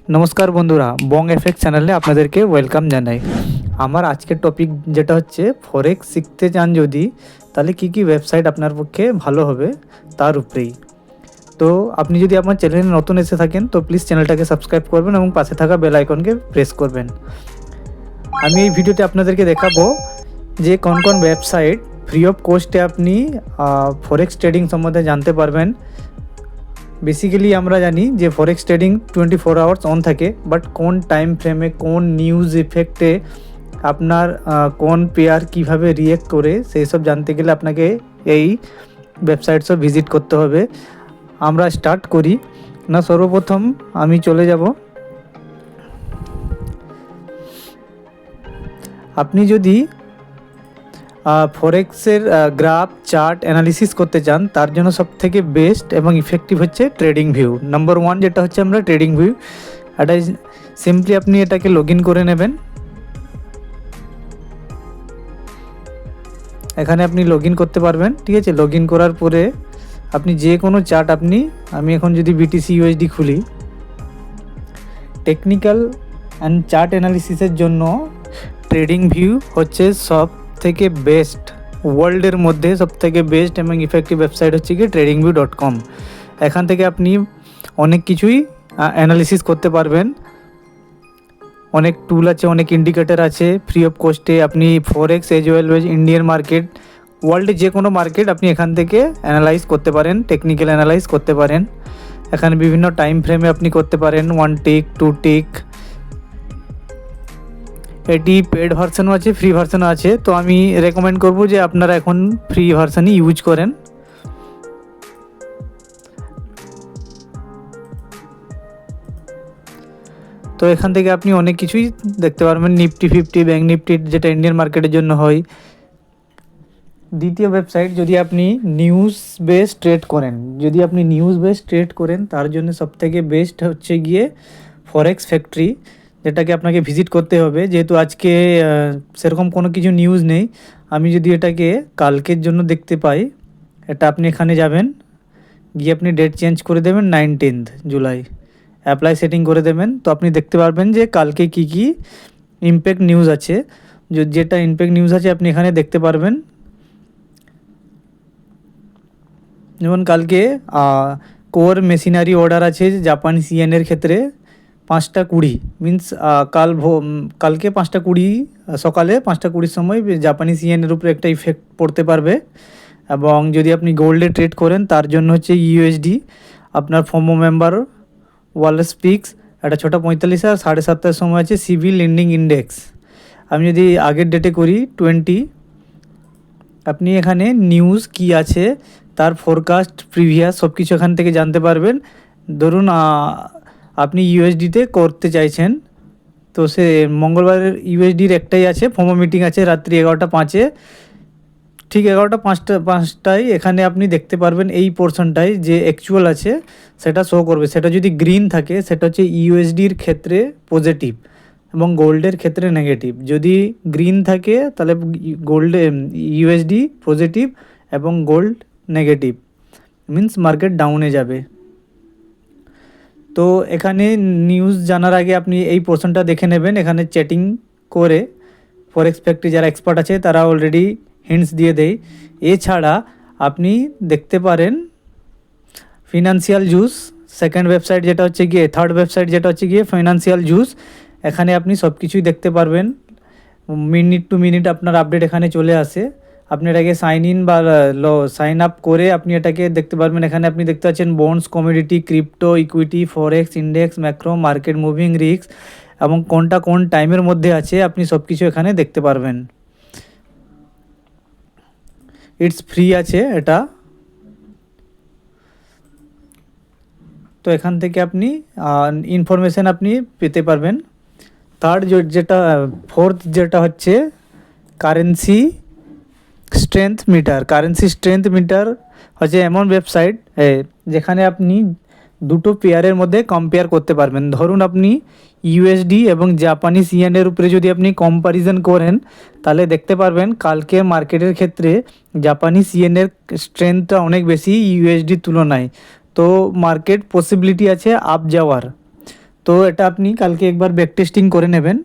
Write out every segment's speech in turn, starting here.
নমস্কার বন্ধুরা, বং এফএক্স চ্যানেলে আপনাদেরকে ওয়েলকাম জানাই। আমার আজকের টপিক যেটা হচ্ছে ফরেক্স শিখতে চান যদি, তাহলে কি কি ওয়েবসাইট আপনার পক্ষে ভালো হবে তার উপরেই। তো আপনি যদি আমার চ্যানেলে নতুন এসে থাকেন তো প্লিজ চ্যানেলটাকে সাবস্ক্রাইব করবেন এবং পাশে থাকা বেল আইকনকে প্রেস করবেন। আমি এই ভিডিওতে আপনাদেরকে দেখাবো যে কোন কোন ওয়েবসাইট ফ্রি অফ কস্টে আপনি ফরেক্স ট্রেডিং সম্বন্ধে জানতে পারবেন। বেসিক্যালি আমরা জানি যে ফরেক্স ট্রেডিং 24 আওয়ার্স অন থাকে, বাট কোন টাইম ফ্রেমে কোন নিউজ ইফেক্টে আপনার কোন পেয়ার কিভাবে রিয়েক্ট করে সেই সব জানতে গেলে আপনাকে এই ওয়েবসাইটসও ভিজিট করতে হবে। আমরা স্টার্ট করি না। সর্বপ্রথম আমি চলে যাব, আপনি যদি ফরেক্সের গ্রাফ চার্ট অ্যানালিসিস করতে চান তার জন্য সবথেকে বেস্ট এবং ইফেক্টিভ হচ্ছে ট্রেডিং ভিউ। নাম্বার ওয়ান যেটা হচ্ছে আমরা ট্রেডিং ভিউ, এটা সিম্পলি আপনি এটাকে লগ ইন করে নেবেন। এখানে আপনি লগ ইন করতে পারবেন, ঠিক আছে। লগ ইন করার পরে আপনি যে কোনো চার্ট আমি এখন যদি বিটিসি ইউএসডি খুলি, টেকনিক্যাল অ্যান্ড চার্ট অ্যানালিসিসের জন্য ট্রেডিং ভিউ হচ্ছে সব থেকে বেস্ট, ওয়ার্ল্ডের মধ্যে সব থেকে বেস্ট এবং ইফেক্টিভ ওয়েবসাইট হচ্ছে কি tradingview.com। এখান থেকে আপনি অনেক কিছুই অ্যানালিসিস করতে পারবেন। অনেক টুল আছে, অনেক ইন্ডিকেটর আছে ফ্রি অফ কস্টে। আপনি forex as well as Indian market, ওয়ার্ল্ডে যে কোনো মার্কেট আপনি এখান থেকে অ্যানালাইজ করতে পারেন, টেকনিক্যাল অ্যানালাইজ করতে পারেন। এখানে বিভিন্ন টাইম ফ্রেমে আপনি করতে পারেন, 1 টিক 2 টিক। এটি পেড ভার্সনও আছে, ফ্রি ভার্সনও আছে। তো আমি রেকমেন্ড করব যে আপনারা এখন ফ্রি ভার্সনই ইউজ করেন। তো এখান থেকে আপনি অনেক কিছুই দেখতে পারবেন, নিফটি 50, ব্যাঙ্ক নিফটি যেটা ইন্ডিয়ান মার্কেটের জন্য হয়। দ্বিতীয় ওয়েবসাইট, যদি আপনি নিউজ বেস ট্রেড করেন তার জন্য সবথেকে বেস্ট হচ্ছে গিয়ে ফরেক্স ফ্যাক্টরি, যেটাকে আপনাকে ভিজিট করতে হবে। যেহেতু আজকে সেরকম কোনো কিছু নিউজ নেই, আমি যদি এটাকে কালকের জন্য দেখতে পাই, এটা আপনি এখানে যাবেন, গিয়ে আপনি ডেট চেঞ্জ করে দেবেন 19 জুলাই, অ্যাপ্লাই সেটিং করে দেবেন। তো আপনি দেখতে পারবেন যে কালকে কি কি ইম্প্যাক্ট নিউজ আছে। যেটা ইম্প্যাক্ট নিউজ আছে আপনি এখানে দেখতে পারবেন। যেমন কালকে কোর মেশিনারি অর্ডার আছে জাপানিজ ইয়েনের ক্ষেত্রে 5:20, মিন্স কালকে 5:20 সকালে 5:20 সময় জাপানিজ ইয়েনের উপরে একটা ইফেক্ট পড়তে পারবে। এবং যদি আপনি গোল্ডে ট্রেড করেন তার জন্য হচ্ছে ইউএসডি, আপনার ফোমো মেম্বার ওয়াল স্পিক্স, এটা 6:45 আর 7:30 সময় আছে সিভিল লেন্ডিং ইন্ডেক্স। আমি যদি আগের ডেটে করি 20, আপনি এখানে নিউজ কি আছে তার ফোরকাস্ট প্রিভিয়াস সব কিছু এখান থেকে জানতে পারবেন। ধরুন আপনি ইউএসডিতে করতে চাইছেন, তো সে মঙ্গলবারের ইউএসডির একটাই আছে, ফোমো মিটিং আছে রাত্রি 11:05, ঠিক 11:05টায় এখানে আপনি দেখতে পারবেন এই পোর্শনটায় যে অ্যাকচুয়াল আছে সেটা শো করবে। সেটা যদি গ্রিন থাকে সেটা হচ্ছে ইউএসডির ক্ষেত্রে পজিটিভ এবং গোল্ডের ক্ষেত্রে নেগেটিভ। যদি গ্রিন থাকে তাহলে ইউএসডি পজিটিভ এবং গোল্ড নেগেটিভ, মিন্স মার্কেট ডাউনে যাবে। তো এখানে নিউজ জানার আগে আপনি এই পোর্শনটা দেখে নেবেন। এখানে চ্যাটিং করে ফরেক্স ফ্যাক্টরি যারা এক্সপার্ট আছে তারা অলরেডি হিন্টস দিয়ে দেয়। এছাড়া আপনি দেখতে পারেন ফিনান্সিয়াল জুস, সেকেন্ড ওয়েবসাইট যেটা হচ্ছে গিয়ে, থার্ড ওয়েবসাইট যেটা হচ্ছে গিয়ে ফিনান্সিয়াল জুস। এখানে আপনি সব কিছুই দেখতে পারবেন, মিনিট টু মিনিট আপনার আপডেট এখানে চলে আসে। আপনি এটাকে সাইন ইন বা সাইন আপ করে আপনি এটাকে দেখতে পারবেন। এখানে আপনি দেখতে পাচ্ছেন bonds, commodity, crypto, equity, forex, index, macro, market moving, risk এবং কোনটা কোন টাইমের মধ্যে আছে আপনি সব কিছু এখানে দেখতে পারবেন। ইটস ফ্রি আছে এটা। তো এখান থেকে আপনি ইনফরমেশান আপনি পেতে পারবেন। ফোর্থ যেটা হচ্ছে কারেন্সি স্ট্রেংথ মিটার হচ্ছে এমন ওয়েবসাইট যেখানে আপনি দুটো পেয়ারের মধ্যে কম্পেয়ার করতে পারবেন। ধরুন আপনি ইউএসডি এবং জাপানিজ ইয়েনের উপরে যদি আপনি কম্প্যারিজন করেন তাহলে দেখতে পারবেন কালকে মার্কেটের ক্ষেত্রে জাপানিজ ইয়েনের স্ট্রেংথটা অনেক বেশি ইউএসডির তুলনায়। তো মার্কেট পসিবিলিটি আছে আপ যাওয়ার। তো এটা আপনি কালকে একবার ব্যাক টেস্টিং করে নেবেন।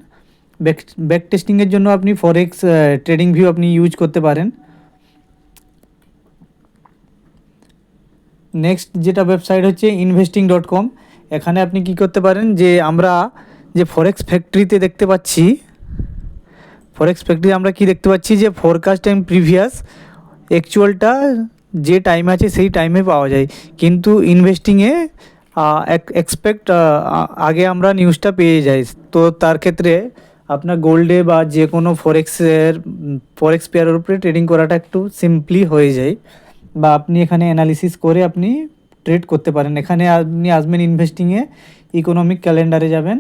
ব্যাক টেস্টিংয়ের জন্য আপনি ফরেক্স ট্রেডিং ভিউ আপনি ইউজ করতে পারেন। নেক্সট যেটা ওয়েবসাইট হচ্ছে investing.com। এখানে আপনি কি করতে পারেন, যে আমরা যে ফরেক্স ফ্যাক্টরিতে দেখতে পাচ্ছি, ফরেক্স ফ্যাক্টরি আমরা কি দেখতে পাচ্ছি, যে ফোরকাস্ট টাইম প্রিভিয়াস অ্যাকচুয়ালটা যে টাইম আছে সেই টাইমে পাওয়া যায়, কিন্তু ইনভেস্টিংয়ে এক্সপেক্ট আগে আমরা নিউজটা পেয়ে যাই। তো তার ক্ষেত্রে আপনার গোল্ডে বা যে কোনো ফরেক্স পেয়ারের উপরে ট্রেডিং করাটা একটু সিম্পলি হয়ে যায়, বা আপনি এখানে অ্যানালিসিস করে আপনি ট্রেড করতে পারেন। এখানে আপনি আসবেন ইনভেস্টিংয়ে, ইকোনমিক ক্যালেন্ডারে যাবেন,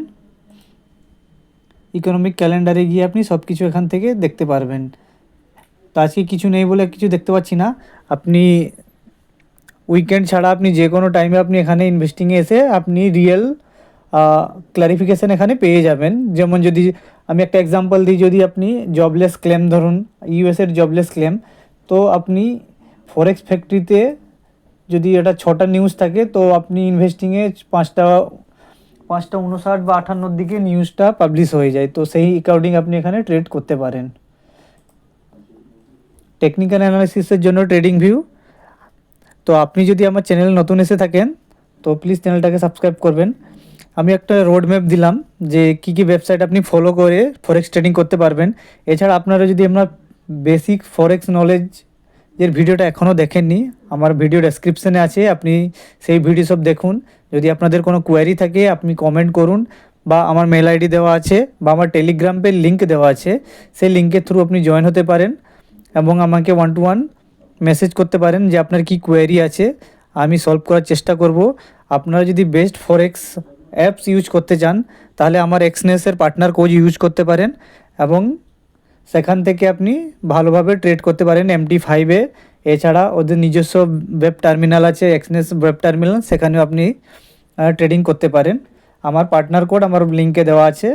ইকোনমিক ক্যালেন্ডারে গিয়ে আপনি সব কিছু এখান থেকে দেখতে পারবেন। তো আজকে কিছু নেই বলে কিছু দেখতে পাচ্ছি না। আপনি উইকেন্ড ছাড়া আপনি যে কোনো টাইমে আপনি এখানে ইনভেস্টিংয়ে এসে আপনি রিয়েল ক্লারিফিকেশান এখানে পেয়ে যাবেন। যেমন যদি আমি একটা এক্সাম্পল দিই, যদি আপনি জবলেস ক্লেম, ধরুন ইউএসের জবলেস ক্লেম, তো আপনি ফরেক্স ফ্যাক্টরিতে যদি এটা 6টা নিউজ থাকে, তো আপনি ইনভেস্টিংয়ে 5টা 59 বা 58 দিকে নিউজটা পাবলিশ হয়ে যায়। তো সেই অ্যাকর্ডিং আপনি এখানে ট্রেড করতে পারেন। টেকনিক্যাল অ্যানালিসিসের জন্য ট্রেডিং ভিউ। তো আপনি যদি আমার চ্যানেল নতুন এসে থাকেন তো প্লিজ চ্যানেলটাকে সাবস্ক্রাইব করবেন। আমি একটা রোড ম্যাপ দিলাম যে কী কী ওয়েবসাইট আপনি ফলো করে ফরেক্স ট্রেডিং করতে পারবেন। এছাড়া আপনারা যদি আপনার বেসিক ফরেক্স নলেজ এর ভিডিওটা এখনও দেখেননি, আমার ভিডিও ডেসক্রিপশানে আছে, আপনি সেই ভিডিও সব দেখুন। যদি আপনাদের কোনো কোয়ারি থাকে আপনি কমেন্ট করুন, বা আমার মেল আইডি দেওয়া আছে বা আমার টেলিগ্রামের লিঙ্ক দেওয়া আছে, সেই লিঙ্কের থ্রু আপনি জয়েন হতে পারেন এবং আমাকে 1-to-1 মেসেজ করতে পারেন যে আপনার কি কোয়ারি আছে, আমি সলভ করার চেষ্টা করব। আপনারা যদি বেস্ট ফরেক্স অ্যাপস ইউজ করতে চান তাহলে আমার এক্সনেসের পার্টনার কোড ইউজ করতে পারেন, এবং সেখান থেকে আপনি ভালোভাবে ট্রেড করতে পারেন MT5-এ। এছাড়া ওদের নিজস্ব ওয়েব টার্মিনাল আছে, এক্সনেস ওয়েব টার্মিনাল, সেখানেও আপনি ট্রেডিং করতে পারেন। আমার পার্টনার কোড আমার লিঙ্কে দেওয়া আছে।